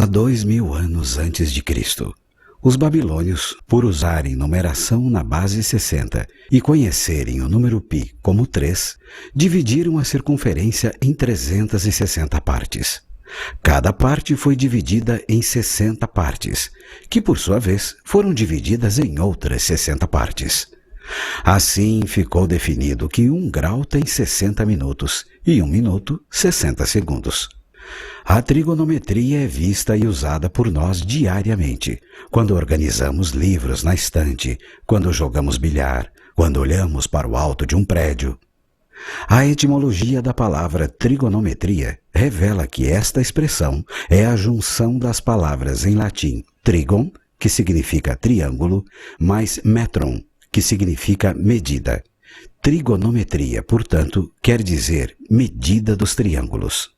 Há 2000 anos antes de Cristo, os babilônios, por usarem numeração na base 60 e conhecerem o número π como 3, dividiram a circunferência em 360 partes. Cada parte foi dividida em 60 partes, que por sua vez foram divididas em outras 60 partes. Assim ficou definido que 1 grau tem 60 minutos e 1 minuto 60 segundos. A trigonometria é vista e usada por nós diariamente, quando organizamos livros na estante, quando jogamos bilhar, quando olhamos para o alto de um prédio. A etimologia da palavra trigonometria revela que esta expressão é a junção das palavras em latim trigon, que significa triângulo, mais metron, que significa medida. Trigonometria, portanto, quer dizer medida dos triângulos.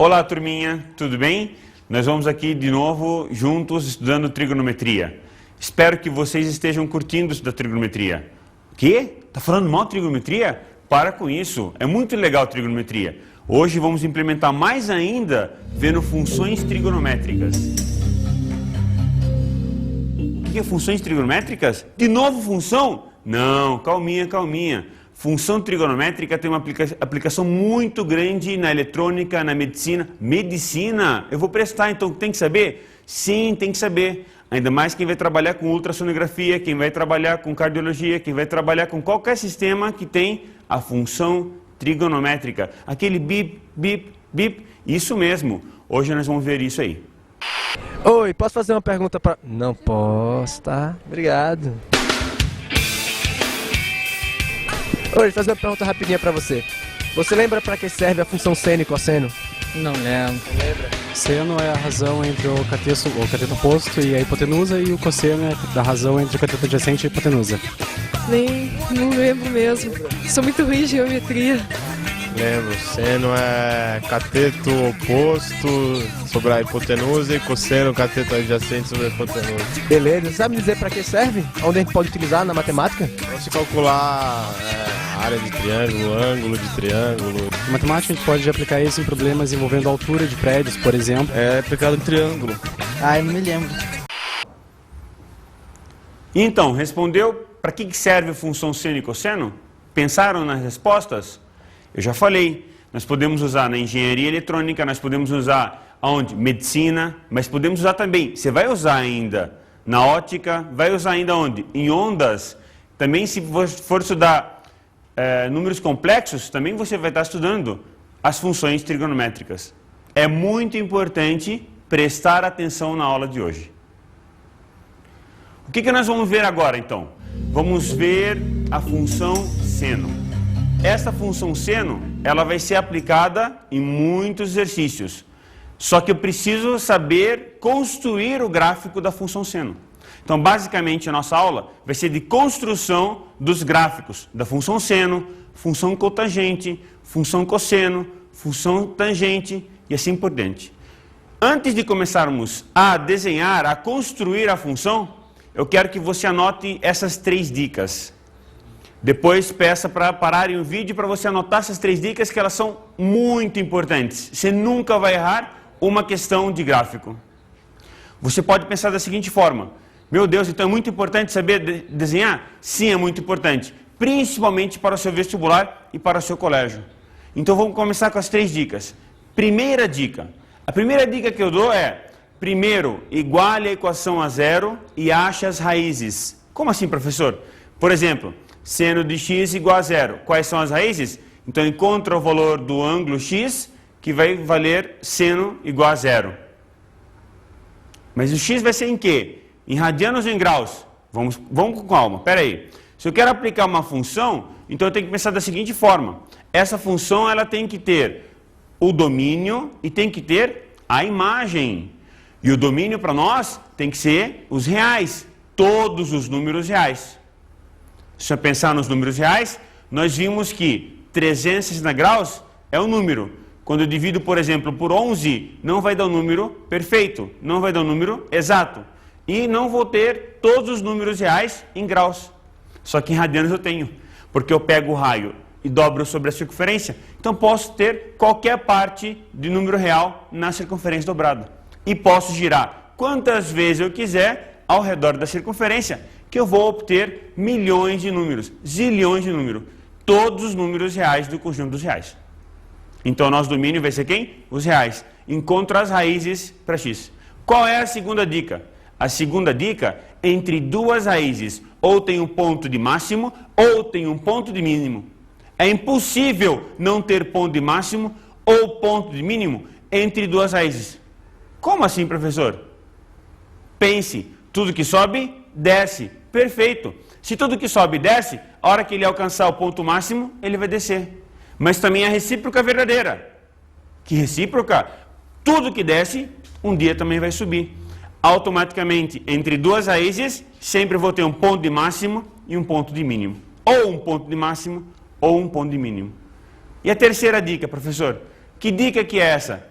Olá, turminha, tudo bem? Nós vamos aqui de novo juntos estudando trigonometria. Espero que vocês estejam curtindo estudar trigonometria. O quê? Tá falando mal de trigonometria? Para com isso, é muito legal trigonometria. Hoje vamos implementar mais ainda vendo funções trigonométricas. O que é funções trigonométricas? De novo função? Não, calminha, calminha. Função trigonométrica tem uma aplicação muito grande na eletrônica, na medicina. Medicina? Eu vou prestar, então tem que saber? Sim, tem que saber. Ainda mais quem vai trabalhar com ultrassonografia, quem vai trabalhar com cardiologia, quem vai trabalhar com qualquer sistema que tem a função trigonométrica. Aquele bip, bip, bip. Isso mesmo. Hoje nós vamos ver isso aí. Oi, posso fazer uma pergunta para... Não posso, tá? Obrigado. Oi, fazer uma pergunta rapidinha pra você. Você lembra pra que serve a função seno e cosseno? Não lembro. Não lembra? Seno é a razão entre o cateto oposto e a hipotenusa, e o cosseno é a razão entre o cateto adjacente e a hipotenusa. Não lembro mesmo. Sou muito ruim em geometria. Lembro, seno é cateto oposto sobre a hipotenusa e cosseno cateto adjacente sobre a hipotenusa. Beleza, sabe dizer pra que serve? Onde a gente pode utilizar na matemática? Para se calcular a área de triângulo, ângulo de triângulo. Na matemática a gente pode aplicar isso em problemas envolvendo a altura de prédios, por exemplo. É aplicado em triângulo. Ah, eu não me lembro. Então, respondeu para que serve a função seno e cosseno? Pensaram nas respostas? Eu já falei, nós podemos usar na engenharia eletrônica, nós podemos usar aonde? Medicina, mas podemos usar também, você vai usar ainda na ótica, vai usar ainda onde? Em ondas. Também se for estudar números complexos, também você vai estar estudando as funções trigonométricas. É muito importante prestar atenção na aula de hoje. O que nós vamos ver agora então? Vamos ver a função seno. Essa função seno, ela vai ser aplicada em muitos exercícios. Só que eu preciso saber construir o gráfico da função seno. Então, basicamente, a nossa aula vai ser de construção dos gráficos da função seno, função cotangente, função cosseno, função tangente e assim por diante. Antes de começarmos a desenhar, a construir a função, eu quero que você anote essas 3 dicas. Depois peça para pararem o vídeo para você anotar essas 3 dicas, que elas são muito importantes. Você nunca vai errar uma questão de gráfico. Você pode pensar da seguinte forma: meu Deus, então é muito importante saber desenhar? Sim, é muito importante. Principalmente para o seu vestibular e para o seu colégio. Então vamos começar com as 3 dicas. Primeira dica. A primeira dica que eu dou é: primeiro, iguale a equação a zero e ache as raízes. Como assim, professor? Por exemplo, seno de x igual a zero. Quais são as raízes? Então encontra o valor do ângulo x, que vai valer seno igual a zero. Mas o x vai ser em quê? Em radianos ou em graus? Vamos com calma, pera aí. Se eu quero aplicar uma função, então eu tenho que pensar da seguinte forma: essa função ela tem que ter o domínio e tem que ter a imagem. E o domínio para nós tem que ser os reais, todos os números reais. Se eu pensar nos números reais, nós vimos que 360 graus é um número. Quando eu divido, por exemplo, por 11, não vai dar um número perfeito, não vai dar um número exato. E não vou ter todos os números reais em graus. Só que em radianos eu tenho, porque eu pego o raio e dobro sobre a circunferência. Então posso ter qualquer parte de número real na circunferência dobrada. E posso girar quantas vezes eu quiser ao redor da circunferência, que eu vou obter milhões de números, zilhões de números. Todos os números reais do conjunto dos reais. Então nosso domínio vai ser quem? Os reais. Encontro as raízes para x. Qual é a segunda dica? A segunda dica, entre duas raízes, ou tem um ponto de máximo, ou tem um ponto de mínimo. É impossível não ter ponto de máximo ou ponto de mínimo entre duas raízes. Como assim, professor? Pense, tudo que sobe, desce. Perfeito. Se tudo que sobe desce, a hora que ele alcançar o ponto máximo, ele vai descer. Mas também a recíproca verdadeira. Que recíproca? Tudo que desce, um dia também vai subir. Automaticamente, entre duas raízes, sempre vou ter um ponto de máximo e um ponto de mínimo. Ou um ponto de máximo, ou um ponto de mínimo. E a terceira dica, professor? Que dica que é essa?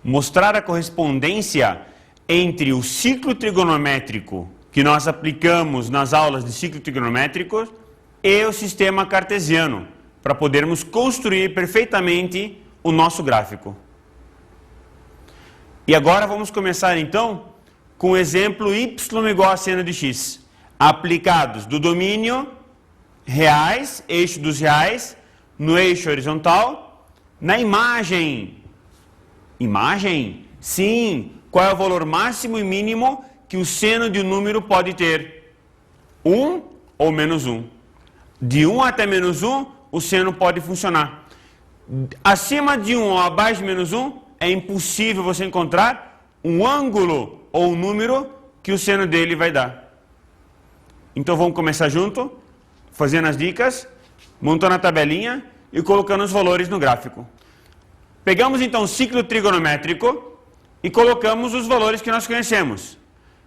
Mostrar a correspondência entre o ciclo trigonométrico que nós aplicamos nas aulas de ciclo trigonométrico e o sistema cartesiano, para podermos construir perfeitamente o nosso gráfico. E agora vamos começar então com o exemplo y igual a seno de x, aplicados do domínio reais, eixo dos reais, no eixo horizontal, na imagem. Imagem? Sim. Qual é o valor máximo e mínimo que o seno de um número pode ter? 1 ou menos 1. De 1 até menos 1, o seno pode funcionar. Acima de 1 ou abaixo de menos 1, é impossível você encontrar um ângulo ou um número que o seno dele vai dar. Então vamos começar junto, fazendo as dicas, montando a tabelinha e colocando os valores no gráfico. Pegamos então o ciclo trigonométrico e colocamos os valores que nós conhecemos.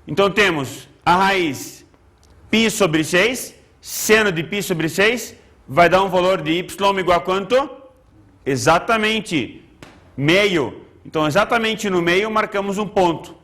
Então temos a raiz π sobre 6, seno de π sobre 6, vai dar um valor de y igual a quanto? Exatamente meio. Então exatamente no meio marcamos um ponto.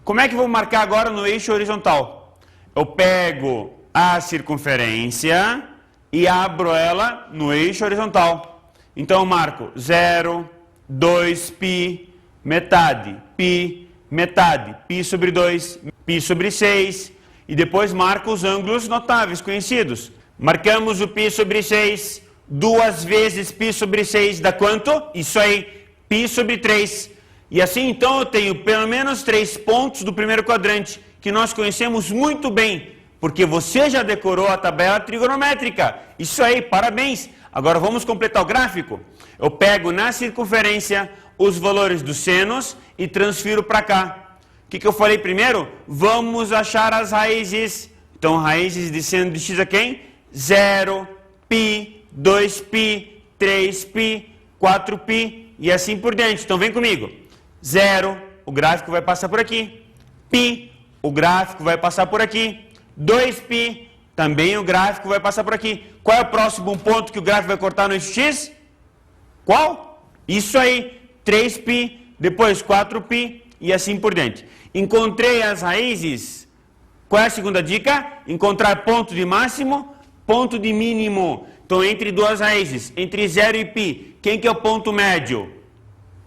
Como é que vou marcar agora no eixo horizontal? Eu pego a circunferência e abro ela no eixo horizontal. Então eu marco 0, 2π, metade, π, metade, π sobre 2, π sobre 6, e depois marco os ângulos notáveis, conhecidos. Marcamos o π sobre 6, 2 vezes π sobre 6 dá quanto? Isso aí, π sobre 3. E assim então eu tenho pelo menos 3 pontos do primeiro quadrante, que nós conhecemos muito bem, porque você já decorou a tabela trigonométrica. Isso aí, parabéns! Agora vamos completar o gráfico. Eu pego na circunferência os valores dos senos e transfiro para cá. O que eu falei primeiro? Vamos achar as raízes. Então, raízes de seno de x é quem? 0, π, 2π, 3π, 4π e assim por diante. Então, vem comigo. 0, o gráfico vai passar por aqui. π, o gráfico vai passar por aqui. 2π, também o gráfico vai passar por aqui. Qual é o próximo ponto que o gráfico vai cortar no eixo x? Qual? Isso aí. 3π, depois 4π e assim por diante. Encontrei as raízes. Qual é a segunda dica? Encontrar ponto de máximo, ponto de mínimo. Então, entre duas raízes, entre 0 e π, quem que é o ponto médio?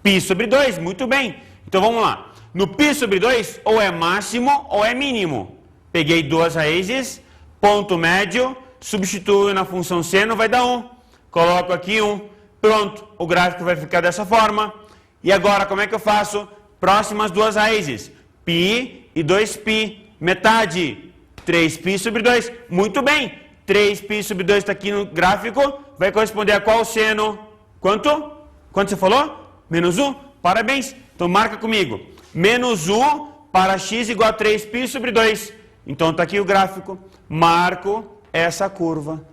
π sobre 2, muito bem. Então, vamos lá. No π sobre 2, ou é máximo ou é mínimo. Peguei duas raízes, ponto médio, substituo na função seno, vai dar 1. Coloco aqui 1. Pronto, o gráfico vai ficar dessa forma. E agora, como é que eu faço? Próximas duas raízes, π e 2π, metade, 3π sobre 2. Muito bem, 3π sobre 2 está aqui no gráfico, vai corresponder a qual seno? Quanto? Quanto você falou? Menos 1? Parabéns. Então marca comigo. Menos 1 para x igual a 3π sobre 2. Então está aqui o gráfico. Marco essa curva.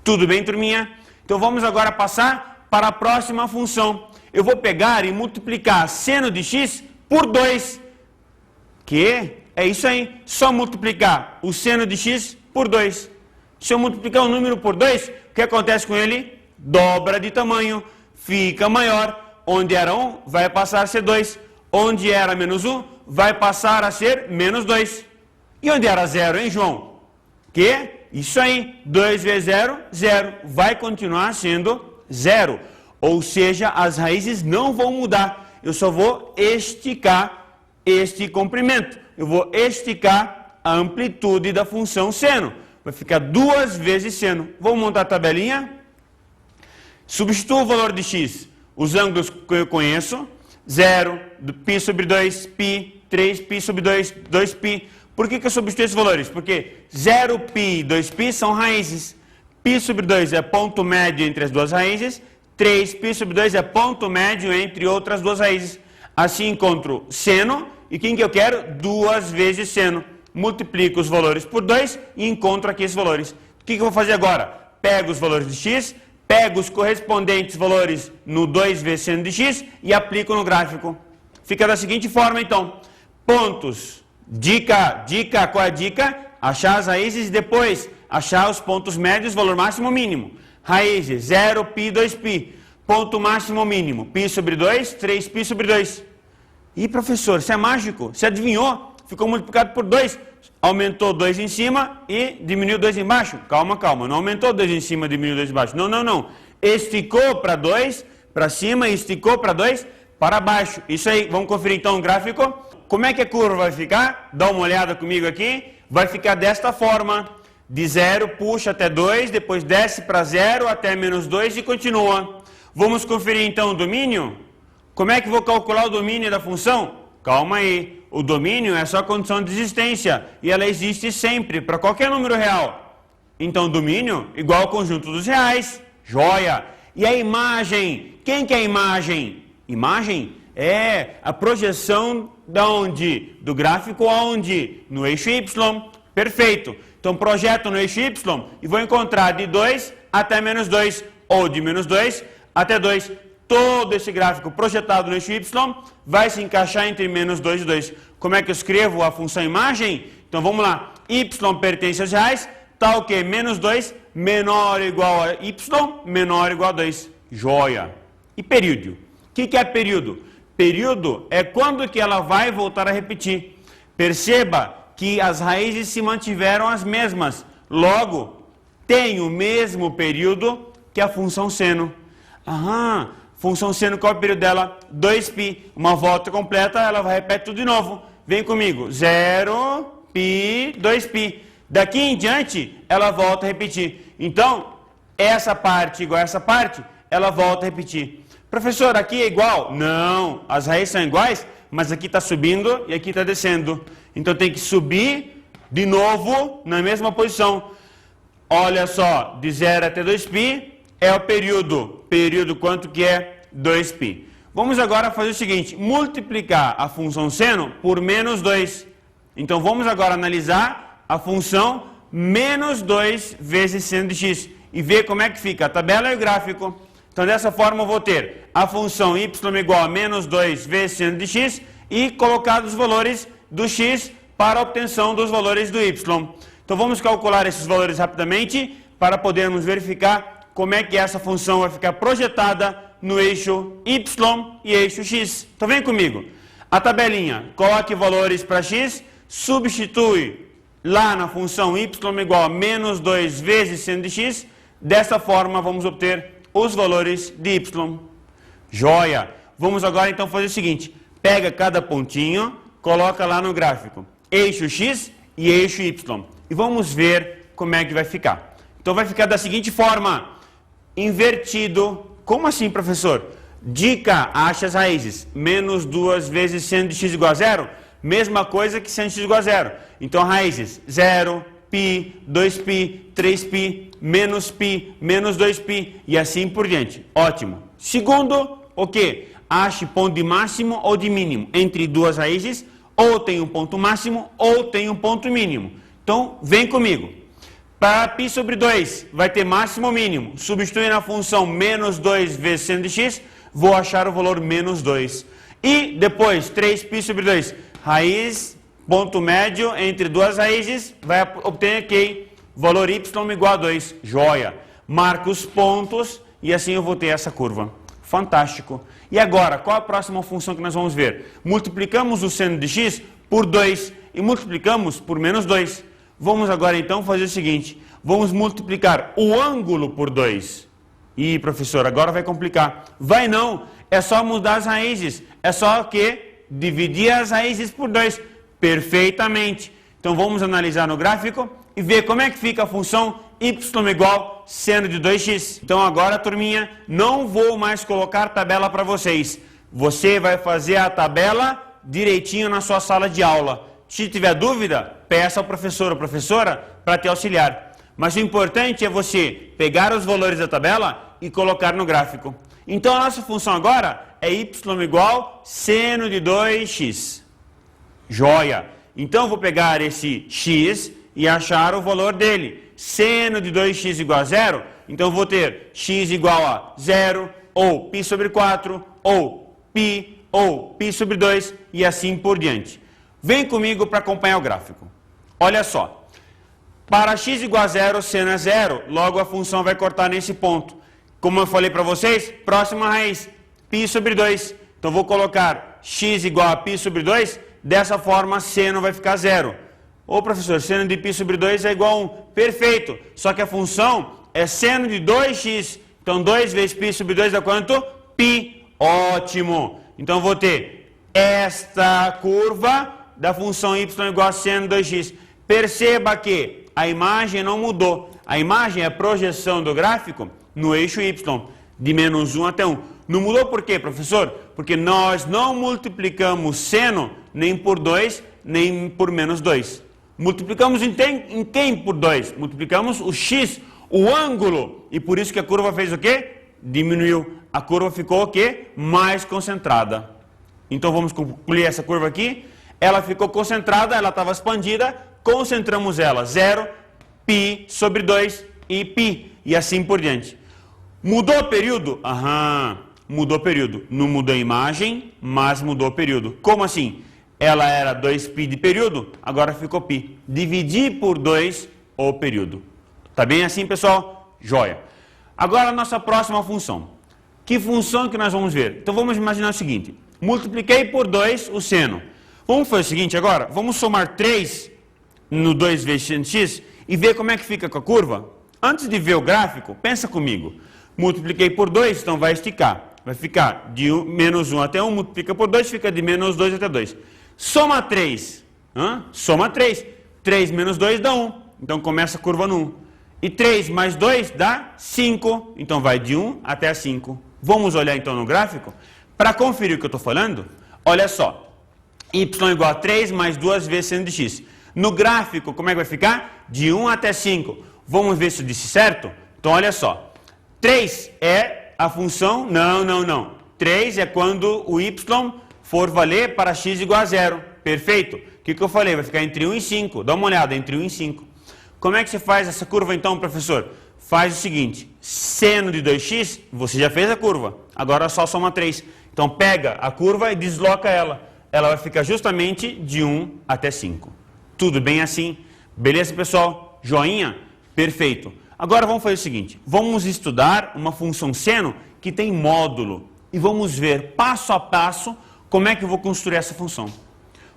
Tudo bem, turminha? Então vamos agora passar para a próxima função. Eu vou pegar e multiplicar seno de x por 2. Que? É isso aí. Só multiplicar o seno de x por 2. Se eu multiplicar um número por 2, o que acontece com ele? Dobra de tamanho. Fica maior. Onde era 1, vai passar a ser 2. Onde era menos 1, vai passar a ser menos 2. E onde era 0, hein, João? Que? Isso aí, 2 vezes 0, 0. Vai continuar sendo 0. Ou seja, as raízes não vão mudar. Eu só vou esticar este comprimento. Eu vou esticar a amplitude da função seno. Vai ficar 2 vezes seno. Vamos montar a tabelinha? Substituo o valor de x. Os ângulos que eu conheço. 0, π sobre 2, π, 3π sobre 2, 2π. Por que eu substituo esses valores? Porque 0π e 2π são raízes. π sobre 2 é ponto médio entre as duas raízes. 3π sobre 2 é ponto médio entre outras duas raízes. Assim encontro seno. E quem que eu quero? 2 vezes seno. Multiplico os valores por 2 e encontro aqui esses valores. O que eu vou fazer agora? Pego os valores de x, pego os correspondentes valores no 2 vezes seno de x e aplico no gráfico. Fica da seguinte forma, então. Pontos. Dica, qual é a dica? Achar as raízes e depois achar os pontos médios, valor máximo mínimo. Raízes, 0π, 2π. Ponto máximo mínimo, π sobre 2, 3π sobre 2. E professor, você é mágico? Você adivinhou? Ficou multiplicado por 2. Aumentou 2 em cima e diminuiu 2 embaixo. Calma, calma. Não aumentou 2 em cima e diminuiu 2 embaixo. Não, não, não. Esticou para 2 para cima e esticou para 2 para baixo. Isso aí. Vamos conferir então o gráfico. Como é que a curva vai ficar? Dá uma olhada comigo aqui. Vai ficar desta forma. De 0 puxa até 2, depois desce para 0 até menos 2 e continua. Vamos conferir então o domínio? Como é que vou calcular o domínio da função? Calma aí. O domínio é só condição de existência e ela existe sempre, para qualquer número real. Então, domínio igual ao conjunto dos reais. Joia! E a imagem? Quem que é a imagem? Imagem é a projeção da onde? Do gráfico aonde? No eixo Y. Perfeito. Então, projeto no eixo Y e vou encontrar de 2 até menos 2 ou de menos 2 até 2. Todo esse gráfico projetado no eixo Y vai se encaixar entre menos 2 e 2. Como é que eu escrevo a função imagem? Então vamos lá. Y pertence aos reais, tal que menos 2 menor ou igual a Y, menor ou igual a 2. Joia. E período? O que é período? Período é quando que ela vai voltar a repetir. Perceba que as raízes se mantiveram as mesmas. Logo, tem o mesmo período que a função seno. Aham. Função seno, qual é o período dela? 2π. Uma volta completa, ela vai repetir tudo de novo. Vem comigo. 0π, 2π. Daqui em diante, ela volta a repetir. Então, essa parte igual a essa parte, ela volta a repetir. Professor, aqui é igual? Não. As raízes são iguais, mas aqui está subindo e aqui está descendo. Então, tem que subir de novo na mesma posição. Olha só, de 0 até 2π. É o período. Período quanto que é? 2π. Vamos agora fazer o seguinte, multiplicar a função seno por menos 2. Então vamos agora analisar a função menos 2 vezes seno de x e ver como é que fica a tabela e o gráfico. Então dessa forma eu vou ter a função y igual a menos 2 vezes seno de x e colocar os valores do x para a obtenção dos valores do y. Então vamos calcular esses valores rapidamente para podermos verificar como é que essa função vai ficar projetada no eixo Y e eixo X. Então vem comigo. A tabelinha, coloque valores para X, substitui lá na função Y igual a menos 2 vezes seno de X. Dessa forma vamos obter os valores de Y. Joia! Vamos agora então fazer o seguinte. Pega cada pontinho, coloca lá no gráfico. Eixo X e eixo Y. E vamos ver como é que vai ficar. Então vai ficar da seguinte forma. Invertido. Como assim, professor? Dica, acha as raízes. Menos 2 vezes seno de x igual a 0. Mesma coisa que seno de x igual a 0. Então, raízes 0, π, 2π, 3π, menos π, menos 2π e assim por diante. Ótimo. Segundo, o quê? Ache ponto de máximo ou de mínimo. Entre duas raízes, ou tem um ponto máximo ou tem um ponto mínimo. Então, vem comigo. Para π sobre 2 vai ter máximo ou mínimo. Substituindo a função menos 2 vezes seno de x, vou achar o valor menos 2. E depois 3π sobre 2, raiz, ponto médio entre duas raízes, vai obter aqui valor y igual a 2. Joia! Marco os pontos e assim eu vou ter essa curva. Fantástico! E agora, qual a próxima função que nós vamos ver? Multiplicamos o seno de x por 2 e multiplicamos por menos 2. Vamos agora então fazer o seguinte, vamos multiplicar o ângulo por 2. Ih, professor, agora vai complicar. Vai não, é só mudar as raízes, é só que dividir as raízes por 2. Perfeitamente. Então vamos analisar no gráfico e ver como é que fica a função y igual seno de 2x. Então agora, turminha, não vou mais colocar tabela para vocês. Você vai fazer a tabela direitinho na sua sala de aula. Se tiver dúvida, peça ao professor ou professora para te auxiliar. Mas o importante é você pegar os valores da tabela e colocar no gráfico. Então a nossa função agora é y igual seno de 2x. Joia! Então eu vou pegar esse x e achar o valor dele. Seno de 2x igual a 0, então eu vou ter x igual a 0, ou π sobre 4, ou π sobre 2, e assim por diante. Vem comigo para acompanhar o gráfico. Olha só. Para x igual a 0, seno é 0, logo a função vai cortar nesse ponto. Como eu falei para vocês, próxima raiz, π sobre 2. Então vou colocar x igual a π sobre 2, dessa forma seno vai ficar 0. Ô professor, seno de π sobre 2 é igual a 1. Perfeito, só que a função é seno de 2x. Então 2 vezes π sobre 2 dá quanto? π. Ótimo. Então vou ter esta curva da função y igual a seno de 2x. Perceba que a imagem não mudou. A imagem é a projeção do gráfico no eixo y, de menos 1 até 1. Não mudou por quê, professor? Porque nós não multiplicamos seno nem por 2, nem por menos 2. Multiplicamos em quem por 2? Multiplicamos o x, o ângulo. E por isso que a curva fez o quê? Diminuiu. A curva ficou o quê? Mais concentrada. Então vamos concluir essa curva aqui. Ela ficou concentrada, ela estava expandida. Concentramos ela. 0, π sobre 2 e π. E assim por diante. Mudou o período? Aham. Mudou o período. Não mudou a imagem, mas mudou o período. Como assim? Ela era 2π de período, agora ficou π. Dividir por 2 o período. Tá bem assim, pessoal? Joia. Agora a nossa próxima função. Que função que nós vamos ver? Então vamos imaginar o seguinte. Multipliquei por 2 o seno. Vamos fazer o seguinte agora. Vamos somar 3 no 2 vezes seno de x e ver como é que fica com a curva. Antes de ver o gráfico, pensa comigo. Multipliquei por 2, então vai esticar. Vai ficar de menos 1 até 1, multiplica por 2, fica de menos 2 até 2. Soma 3. Soma 3. 3 menos 2 dá 1. Então começa a curva no 1. E 3 mais 2 dá 5. Então vai de 1 até 5. Vamos olhar então no gráfico. Para conferir o que eu estou falando, olha só. Y igual a 3 mais 2 vezes seno de x. No gráfico, como é que vai ficar? De 1 até 5. Vamos ver se eu disse certo? Então olha só. 3 é a função... Não. 3 é quando o y for valer para x igual a 0. Perfeito? O que eu falei? Vai ficar entre 1 e 5. Dá uma olhada, entre 1 e 5. Como é que você faz essa curva então, professor? Faz o seguinte. Seno de 2x, você já fez a curva. Agora só soma 3. Então pega a curva e desloca ela. Ela vai ficar justamente de 1 até 5. Tudo bem assim? Beleza, pessoal? Joinha? Perfeito. Agora vamos fazer o seguinte. Vamos estudar uma função seno que tem módulo. E vamos ver passo a passo como é que eu vou construir essa função.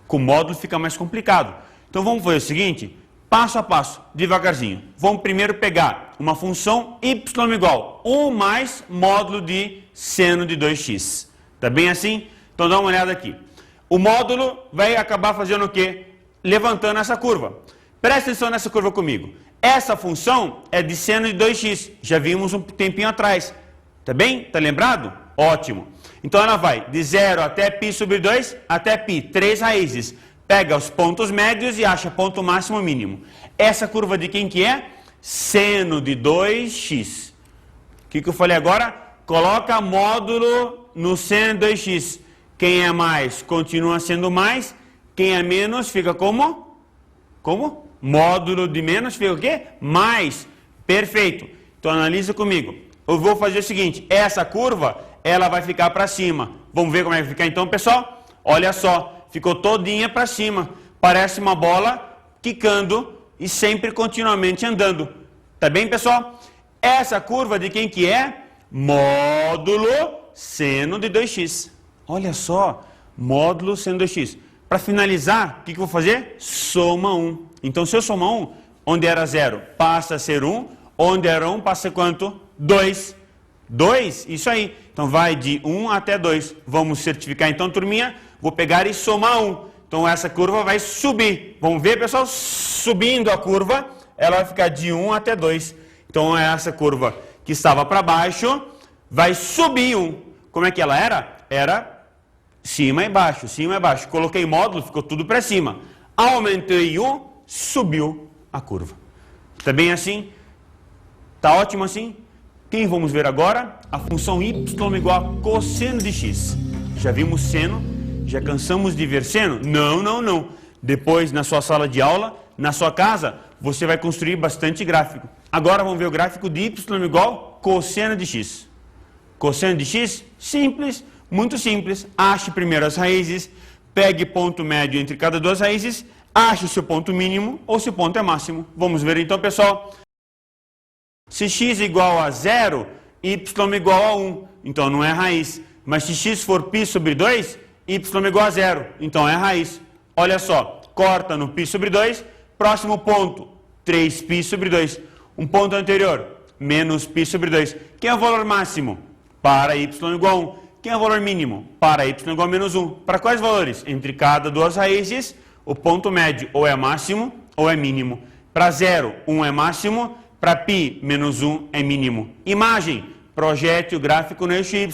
Com módulo fica mais complicado. Então vamos fazer o seguinte, passo a passo, devagarzinho. Vamos primeiro pegar uma função y igual 1 mais módulo de seno de 2x. Tá bem assim? Então dá uma olhada aqui. O módulo vai acabar fazendo o quê? Levantando essa curva. Presta atenção nessa curva comigo. Essa função é de seno de 2x. Já vimos um tempinho atrás. Tá bem? Tá lembrado? Ótimo. Então ela vai de 0 até π sobre 2 até π. 3 raízes. Pega os pontos médios e acha ponto máximo mínimo. Essa curva de quem que é? Seno de 2x. O que eu falei agora? Coloca módulo no seno de 2x. Quem é mais continua sendo mais. Quem é menos fica como? Como? Módulo de menos fica o quê? Mais. Perfeito. Então analisa comigo. Eu vou fazer o seguinte. Essa curva, ela vai ficar para cima. Vamos ver como é que vai ficar então, pessoal? Olha só. Ficou todinha para cima. Parece uma bola quicando e sempre continuamente andando. Tá bem, pessoal? Essa curva de quem que é? Módulo seno de 2x. Olha só. Módulo seno de 2x. Para finalizar, o que eu vou fazer? Soma 1. Então, se eu somar 1, onde era 0 passa a ser 1, onde era 1 passa a quanto? 2. 2, isso aí. Então, vai de 1 até 2. Vamos certificar então, turminha. Vou pegar e somar 1. Então, essa curva vai subir. Vamos ver, pessoal? Subindo a curva, ela vai ficar de 1 até 2. Então, essa curva que estava para baixo vai subir 1. Como é que ela era? Era cima e baixo, cima e baixo. Coloquei módulo, ficou tudo para cima. Aumentei 1, subiu a curva. Tá bem assim? Tá ótimo assim? Quem vamos ver agora? A função y igual a cosseno de x. Já vimos seno? Já cansamos de ver seno? Não, não, não. Depois, na sua sala de aula, na sua casa, você vai construir bastante gráfico. Agora vamos ver o gráfico de y igual a cosseno de x. Cosseno de x? Simples, muito simples. Ache primeiro as raízes, pegue ponto médio entre cada duas raízes, ache o seu ponto mínimo ou se o ponto é máximo. Vamos ver então, pessoal. Se x igual a 0, y igual a 1, então não é raiz. Mas se x for π sobre 2, y igual a 0, então é raiz. Olha só, corta no π sobre 2, próximo ponto, 3π sobre 2. Um ponto anterior, menos π sobre 2. Quem é o valor máximo? Para y igual a 1. Quem é o valor mínimo? Para y igual a menos 1. Para quais valores? Entre cada duas raízes, o ponto médio ou é máximo ou é mínimo. Para 0, 1 é máximo. Para π, menos 1 é mínimo. Imagem, projete o gráfico no eixo y,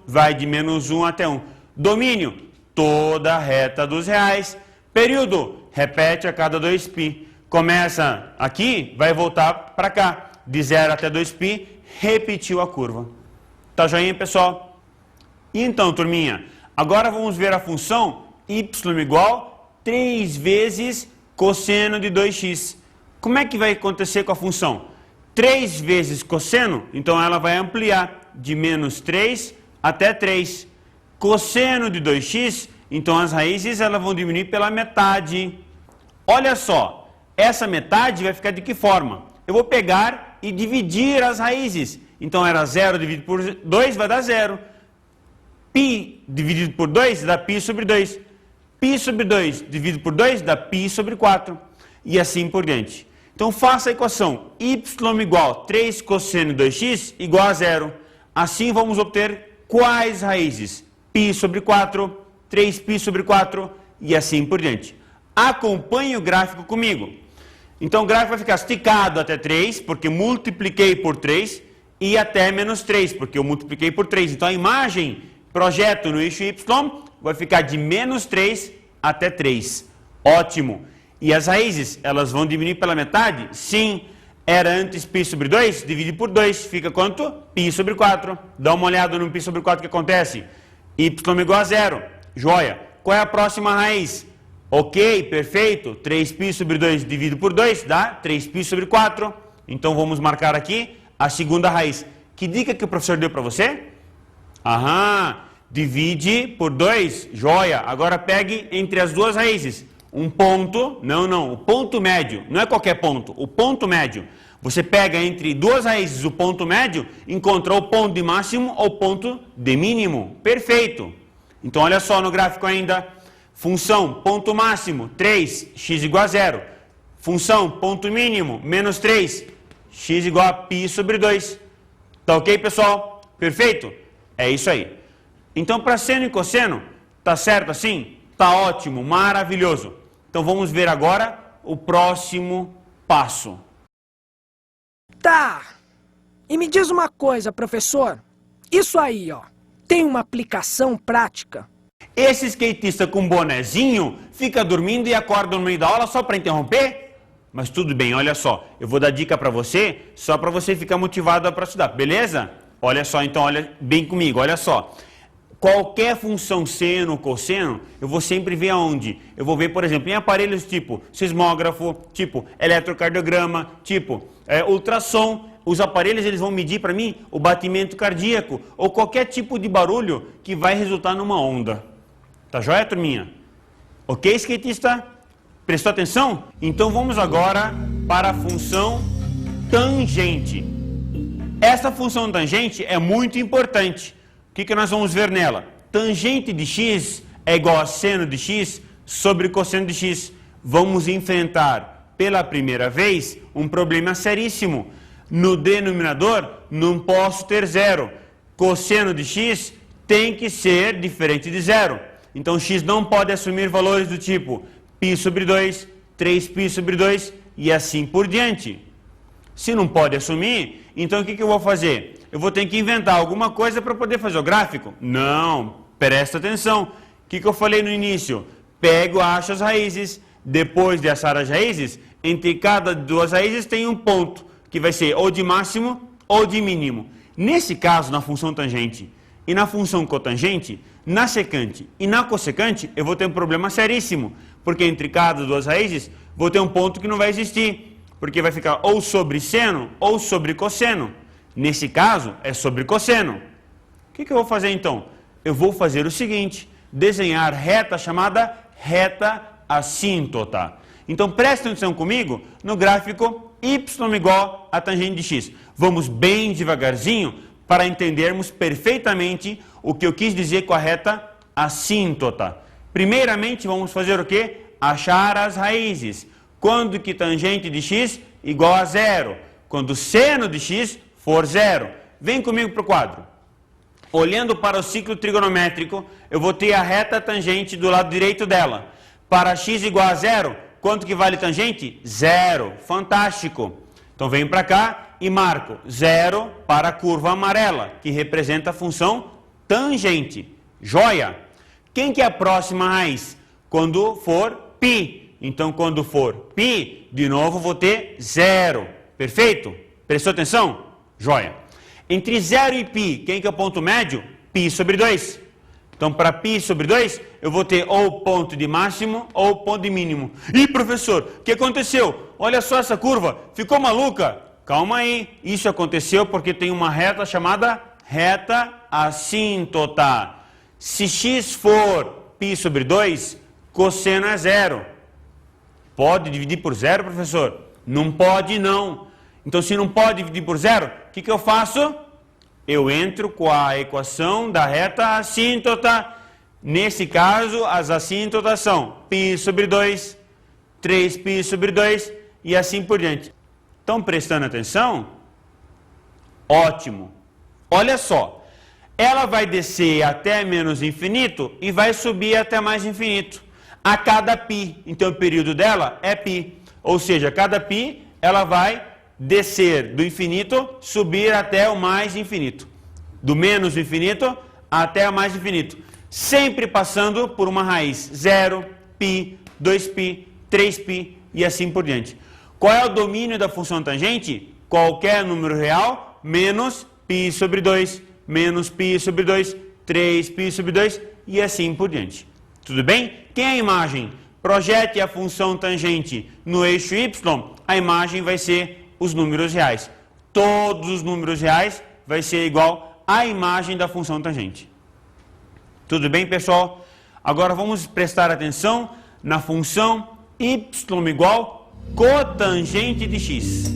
vai de menos 1 até 1. Domínio, toda a reta dos reais. Período, repete a cada 2π. Começa aqui, vai voltar para cá. De 0 até 2π, repetiu a curva. Tá joinha, pessoal? E então, turminha, agora vamos ver a função y igual a 3 vezes cosseno de 2x. Como é que vai acontecer com a função? 3 vezes cosseno, então ela vai ampliar de menos 3 até 3. Cosseno de 2x, então as raízes elas vão diminuir pela metade. Olha só, essa metade vai ficar de que forma? Eu vou pegar e dividir as raízes. Então era 0 dividido por 2 vai dar 0. Π dividido por 2 dá π sobre 2. Π sobre 2 dividido por 2 dá π sobre 4. E assim por diante. Então faça a equação y igual a 3 cosseno de 2x igual a 0. Assim vamos obter quais raízes? Π sobre 4, 3π sobre 4 e assim por diante. Acompanhe o gráfico comigo. Então o gráfico vai ficar esticado até 3, porque multipliquei por 3, e até menos 3, porque eu multipliquei por 3. Então a imagem, projeto no eixo y, vai ficar de menos 3 até 3. Ótimo! E as raízes, elas vão diminuir pela metade? Sim. Era antes π sobre 2, divide por 2, fica quanto? π sobre 4. Dá uma olhada no π sobre 4 que acontece. Y igual a 0. Joia. Qual é a próxima raiz? Ok, perfeito. 3π sobre 2 dividido por 2 dá 3π sobre 4. Então vamos marcar aqui a segunda raiz. Que dica que o professor deu para você? Aham, divide por 2, joia. Agora pegue entre as duas raízes. Um ponto, não, o ponto médio, não é qualquer ponto, o ponto médio. Você pega entre duas raízes o ponto médio, encontra o ponto de máximo ou ponto de mínimo. Perfeito. Então olha só no gráfico ainda. Função, ponto máximo, 3, x igual a 0. Função, ponto mínimo, menos 3, x igual a π sobre 2. Tá ok, pessoal? Perfeito? É isso aí. Então para seno e cosseno, tá certo assim? Tá ótimo, maravilhoso. Então vamos ver agora o próximo passo. Tá. E me diz uma coisa, professor. Isso aí, ó, tem uma aplicação prática? Esse skatista com bonezinho fica dormindo e acorda no meio da aula só para interromper? Mas tudo bem, olha só. Eu vou dar dica para você, só para você ficar motivado para estudar, beleza? Olha só, então olha bem comigo, olha só. Qualquer função seno, cosseno, eu vou sempre ver aonde? Eu vou ver, por exemplo, em aparelhos tipo sismógrafo, tipo eletrocardiograma, tipo ultrassom. Os aparelhos eles vão medir para mim o batimento cardíaco ou qualquer tipo de barulho que vai resultar numa onda. Tá joia, turminha? Ok, skatista? Prestou atenção? Então vamos agora para a função tangente. Essa função tangente é muito importante. O que nós vamos ver nela? Tangente de x é igual a seno de x sobre cosseno de x. Vamos enfrentar pela primeira vez um problema seríssimo. No denominador não posso ter zero. Cosseno de x tem que ser diferente de zero. Então x não pode assumir valores do tipo π sobre 2, 3π sobre 2 e assim por diante. Se não pode assumir, então o que eu vou fazer? Eu vou ter que inventar alguma coisa para poder fazer o gráfico? Não, presta atenção. O que eu falei no início? Pego, acho as raízes. Depois de achar as raízes, entre cada duas raízes tem um ponto, que vai ser ou de máximo ou de mínimo. Nesse caso, na função tangente e na função cotangente, na secante e na cossecante, eu vou ter um problema seríssimo, porque entre cada duas raízes, vou ter um ponto que não vai existir, porque vai ficar ou sobre seno ou sobre cosseno. Nesse caso, é sobre cosseno. O que eu vou fazer então? Eu vou fazer o seguinte, desenhar reta chamada reta assíntota. Então preste atenção comigo no gráfico y igual a tangente de x. Vamos bem devagarzinho para entendermos perfeitamente o que eu quis dizer com a reta assíntota. Primeiramente vamos fazer o quê? Achar as raízes. Quando que tangente de x igual a zero? Quando seno de x for zero. Vem comigo para o quadro. Olhando para o ciclo trigonométrico, eu vou ter a reta tangente do lado direito dela. Para x igual a zero, quanto que vale tangente? Zero. Fantástico. Então venho para cá e marco zero para a curva amarela, que representa a função tangente. Joia? Quem que é a próxima raiz? Quando for π. Então quando for π, de novo vou ter zero. Perfeito? Prestou atenção? Joia. Entre 0 e π, quem que é o ponto médio? π sobre 2. Então, para π sobre 2, eu vou ter ou o ponto de máximo ou o ponto de mínimo. Ih, professor, o que aconteceu? Olha só essa curva, ficou maluca? Calma aí, isso aconteceu porque tem uma reta chamada reta assíntota. Se x for π sobre 2, cosseno é zero. Pode dividir por zero, professor? Não pode, não. Então, se não pode dividir por zero, o que eu faço? Eu entro com a equação da reta assíntota. Nesse caso, as assíntotas são π sobre 2, 3π sobre 2 e assim por diante. Estão prestando atenção? Ótimo. Olha só. Ela vai descer até menos infinito e vai subir até mais infinito. A cada π. Então, o período dela é π. Ou seja, cada π, ela vai descer do infinito, subir até o mais infinito. Do menos infinito até o mais infinito. Sempre passando por uma raiz. 0, π, 2π, 3π e assim por diante. Qual é o domínio da função tangente? Qualquer número real menos π sobre 2, menos π sobre 2, 3π sobre 2 e assim por diante. Tudo bem? Tem a imagem. Projete a função tangente no eixo y, a imagem vai ser os números reais. Todos os números reais vai ser igual à imagem da função tangente. Tudo bem, pessoal? Agora vamos prestar atenção na função y igual cotangente de x.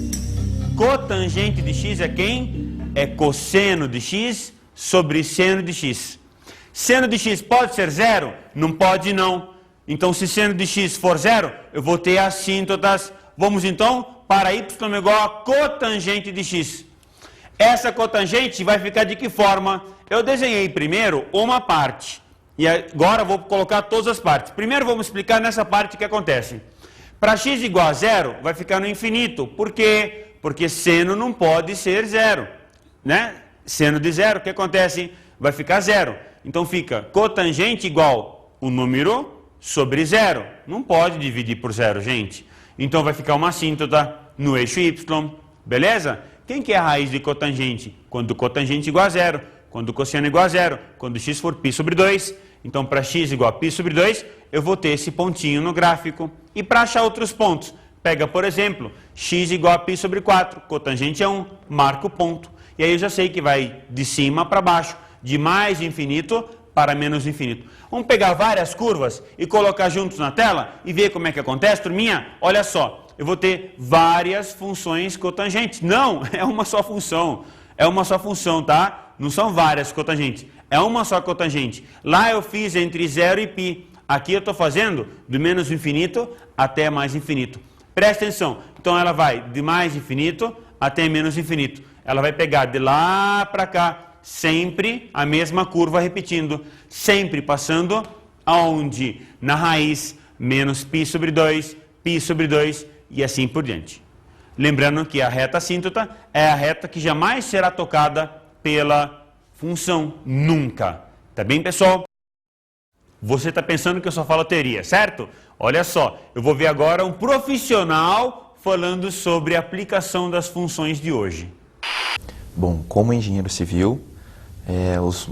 Cotangente de x é quem? É cosseno de x sobre seno de x. Seno de x pode ser zero? Não pode, não. Então, se seno de x for zero, eu vou ter assíntotas. Vamos então para y igual a cotangente de x. Essa cotangente vai ficar de que forma? Eu desenhei primeiro uma parte. E agora vou colocar todas as partes. Primeiro vamos explicar nessa parte o que acontece. Para x igual a zero, vai ficar no infinito. Por quê? Porque seno não pode ser zero. Né? Seno de zero, o que acontece? Vai ficar zero. Então fica cotangente igual o número sobre zero. Não pode dividir por zero, gente. Então vai ficar uma assíntota no eixo y, beleza? Quem que é a raiz de cotangente? Quando cotangente igual a zero, quando cosseno igual a zero, quando x for π sobre 2. Então para x igual a π sobre 2, eu vou ter esse pontinho no gráfico. E para achar outros pontos, pega por exemplo, x igual a π sobre 4, cotangente é 1, marca o ponto. E aí eu já sei que vai de cima para baixo, de mais infinito para menos infinito. Vamos pegar várias curvas e colocar juntos na tela e ver como é que acontece, turminha? Olha só, eu vou ter várias funções cotangentes. Não, é uma só função. É uma só função, tá? Não são várias cotangentes. É uma só cotangente. Lá eu fiz entre 0 e π. Aqui eu estou fazendo do menos infinito até mais infinito. Presta atenção. Então ela vai de mais infinito até menos infinito. Ela vai pegar de lá para cá, sempre a mesma curva repetindo, sempre passando aonde? Na raiz, menos π sobre 2, π sobre 2 e assim por diante. Lembrando que a reta assíntota é a reta que jamais será tocada pela função, nunca. Tá bem, pessoal? Você está pensando que eu só falo teoria, certo? Olha só, eu vou ver agora um profissional falando sobre a aplicação das funções de hoje. Bom, como engenheiro civil,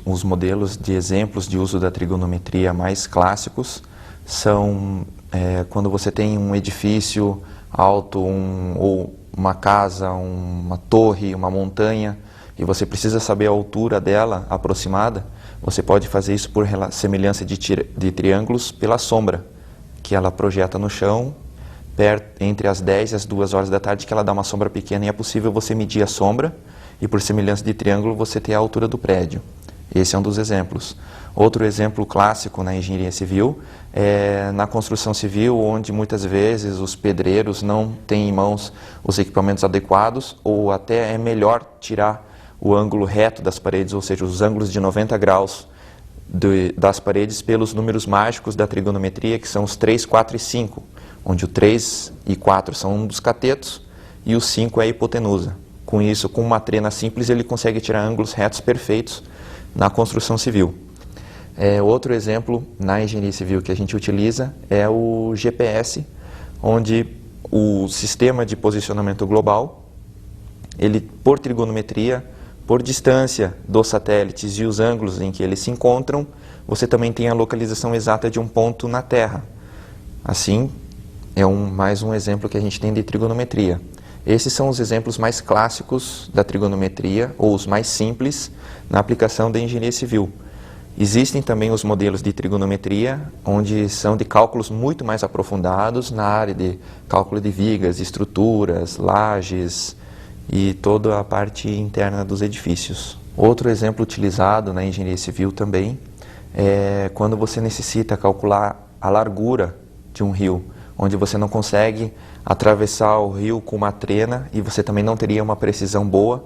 os modelos de exemplos de uso da trigonometria mais clássicos são quando você tem um edifício alto, ou uma casa, uma torre, uma montanha, e você precisa saber a altura dela aproximada, você pode fazer isso por semelhança de triângulos pela sombra, que ela projeta no chão, entre as 10 e as 2 horas da tarde, que ela dá uma sombra pequena, e é possível você medir a sombra, e por semelhança de triângulo você ter a altura do prédio. Esse é um dos exemplos. Outro exemplo clássico na engenharia civil é na construção civil, onde muitas vezes os pedreiros não têm em mãos os equipamentos adequados, ou até é melhor tirar o ângulo reto das paredes, ou seja, os ângulos de 90 graus das paredes pelos números mágicos da trigonometria, que são os 3, 4 e 5, onde o 3 e 4 são um dos catetos e o 5 é a hipotenusa. Com isso, com uma trena simples, ele consegue tirar ângulos retos perfeitos na construção civil. Outro exemplo na engenharia civil que a gente utiliza é o GPS, onde o sistema de posicionamento global, ele por trigonometria, por distância dos satélites e os ângulos em que eles se encontram, você também tem a localização exata de um ponto na Terra. Assim, mais um exemplo que a gente tem de trigonometria. Esses são os exemplos mais clássicos da trigonometria, ou os mais simples, na aplicação da engenharia civil. Existem também os modelos de trigonometria, onde são de cálculos muito mais aprofundados na área de cálculo de vigas, estruturas, lajes e toda a parte interna dos edifícios. Outro exemplo utilizado na engenharia civil também é quando você necessita calcular a largura de um rio, onde você não consegue atravessar o rio com uma trena e você também não teria uma precisão boa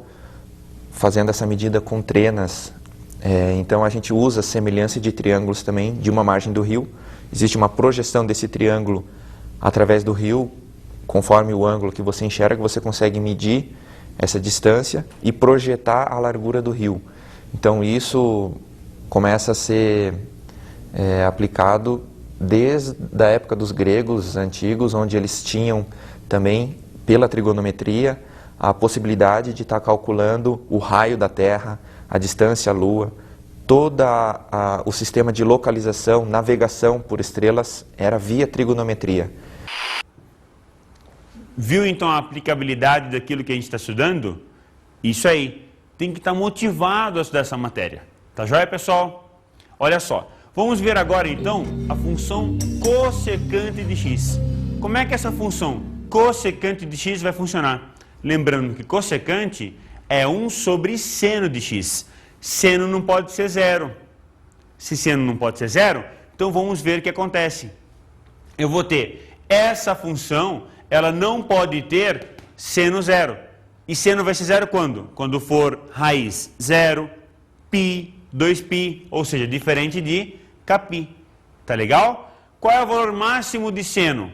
fazendo essa medida com trenas. Então a gente usa semelhança de triângulos também de uma margem do rio. Existe uma projeção desse triângulo através do rio, conforme o ângulo que você enxerga, você consegue medir essa distância e projetar a largura do rio. Então isso começa a ser aplicado desde a época dos gregos antigos, onde eles tinham também, pela trigonometria, a possibilidade de estar calculando o raio da Terra, a distância à Lua, todo o sistema de localização, navegação por estrelas, era via trigonometria. Viu então a aplicabilidade daquilo que a gente está estudando? Isso aí, tem que estar motivado a estudar essa matéria. Tá joia, pessoal? Olha só. Vamos ver agora, então, a função cossecante de x. Como é que essa função cossecante de x vai funcionar? Lembrando que cossecante é 1 sobre seno de x. Seno não pode ser zero. Se seno não pode ser zero, então vamos ver o que acontece. Eu vou ter essa função, ela não pode ter seno zero. E seno vai ser zero quando? Quando for raiz 0, π, 2π, ou seja, diferente de κπ. Tá legal? Qual é o valor máximo de seno?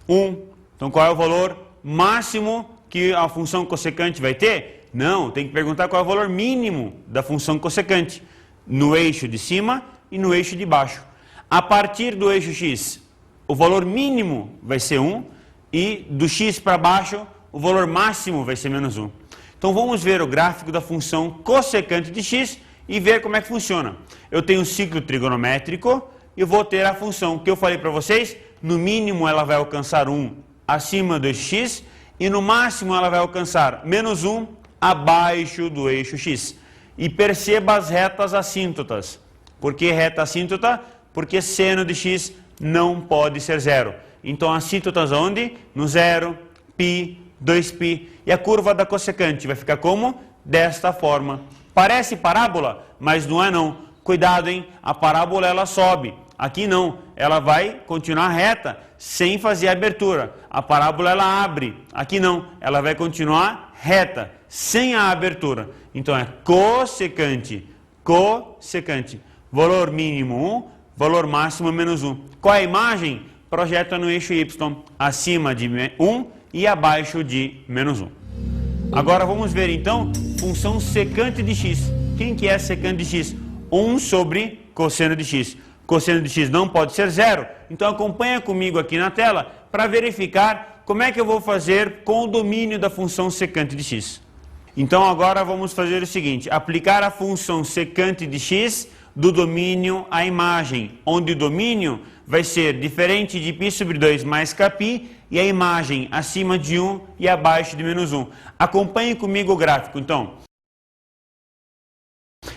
1. Então qual é o valor máximo que a função cossecante vai ter? Não, tem que perguntar qual é o valor mínimo da função cossecante, no eixo de cima e no eixo de baixo. A partir do eixo x, o valor mínimo vai ser 1 e do x para baixo, o valor máximo vai ser menos 1. Então vamos ver o gráfico da função cossecante de x e ver como é que funciona. Eu tenho um ciclo trigonométrico e vou ter a função que eu falei para vocês, no mínimo ela vai alcançar 1 acima do eixo x e no máximo ela vai alcançar menos 1 abaixo do eixo x. E perceba as retas assíntotas. Por que reta assíntota? Porque seno de x não pode ser zero. Então assíntotas onde? No 0, π, 2π. E a curva da cossecante vai ficar como? Desta forma. Parece parábola, mas não é não. Cuidado, hein? A parábola ela sobe. Aqui não, ela vai continuar reta, sem fazer abertura. A parábola ela abre, aqui não, ela vai continuar reta, sem a abertura. Então é cossecante, cossecante. Valor mínimo 1, valor máximo menos 1. Qual é a imagem? Projeta no eixo Y, acima de 1 e abaixo de menos 1. Agora vamos ver então, função secante de x. Quem que é secante de x? 1 sobre cosseno de x. Cosseno de x não pode ser zero, então acompanha comigo aqui na tela para verificar como é que eu vou fazer com o domínio da função secante de x. Então agora vamos fazer o seguinte, aplicar a função secante de x do domínio à imagem, onde o domínio vai ser diferente de π sobre 2 mais kπ e a imagem acima de 1 e abaixo de menos 1. Acompanhe comigo o gráfico, então.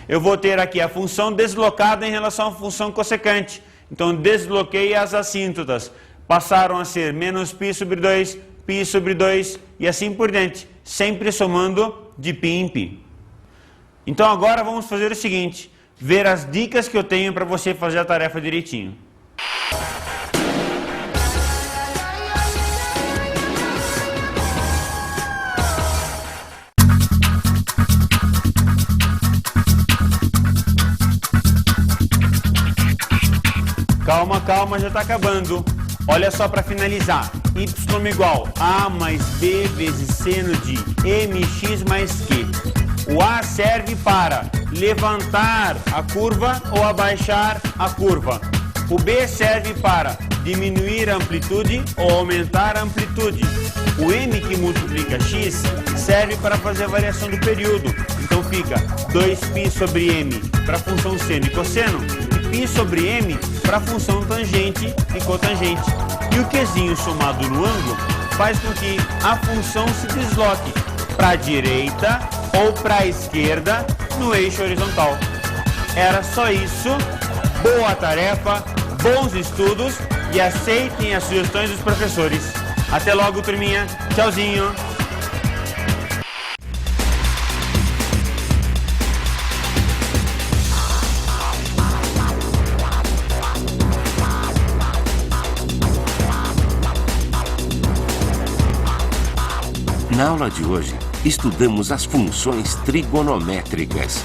Eu vou ter aqui a função deslocada em relação à função cossecante. Então, desloquei as assíntotas. Passaram a ser menos π sobre 2 e assim por diante. Sempre somando de π em π. Então, agora vamos fazer o seguinte. Ver as dicas que eu tenho para você fazer a tarefa direitinho. Calma, calma, já está acabando. Olha só para finalizar. Y igual a mais b vezes seno de mx mais q. O A serve para levantar a curva ou abaixar a curva. O B serve para diminuir a amplitude ou aumentar a amplitude. O M que multiplica x serve para fazer a variação do período. Então fica 2π sobre m para a função seno e cosseno e π sobre m para a função tangente e cotangente. E o Qzinho somado no ângulo faz com que a função se desloque para a direita ou para a esquerda no eixo horizontal. Era só isso. Boa tarefa, bons estudos e aceitem as sugestões dos professores. Até logo, turminha. Tchauzinho. Na aula de hoje, estudamos as funções trigonométricas.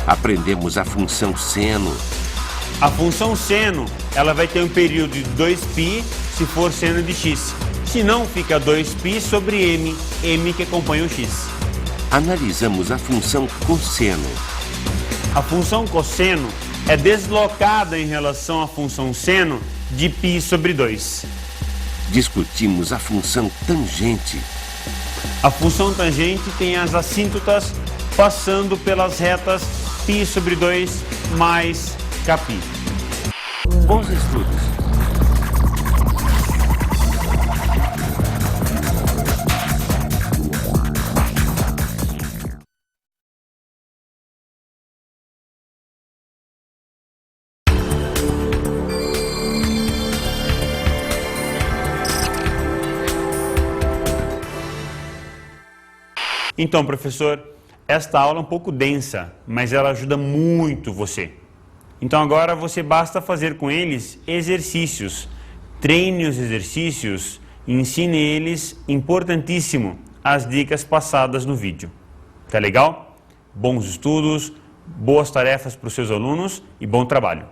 Aprendemos a função seno. A função seno, ela vai ter um período de 2π se for seno de x. Se não, fica 2π sobre m, m que acompanha o x. Analisamos a função cosseno. A função cosseno é deslocada em relação à função seno de π sobre 2. Discutimos a função tangente. A função tangente tem as assíntotas passando pelas retas π sobre 2 mais kπ. Bons estudos! Então, professor, esta aula é um pouco densa, mas ela ajuda muito você. Então agora você basta fazer com eles exercícios. Treine os exercícios e ensine eles, importantíssimo, as dicas passadas no vídeo. Tá legal? Bons estudos, boas tarefas para os seus alunos e bom trabalho.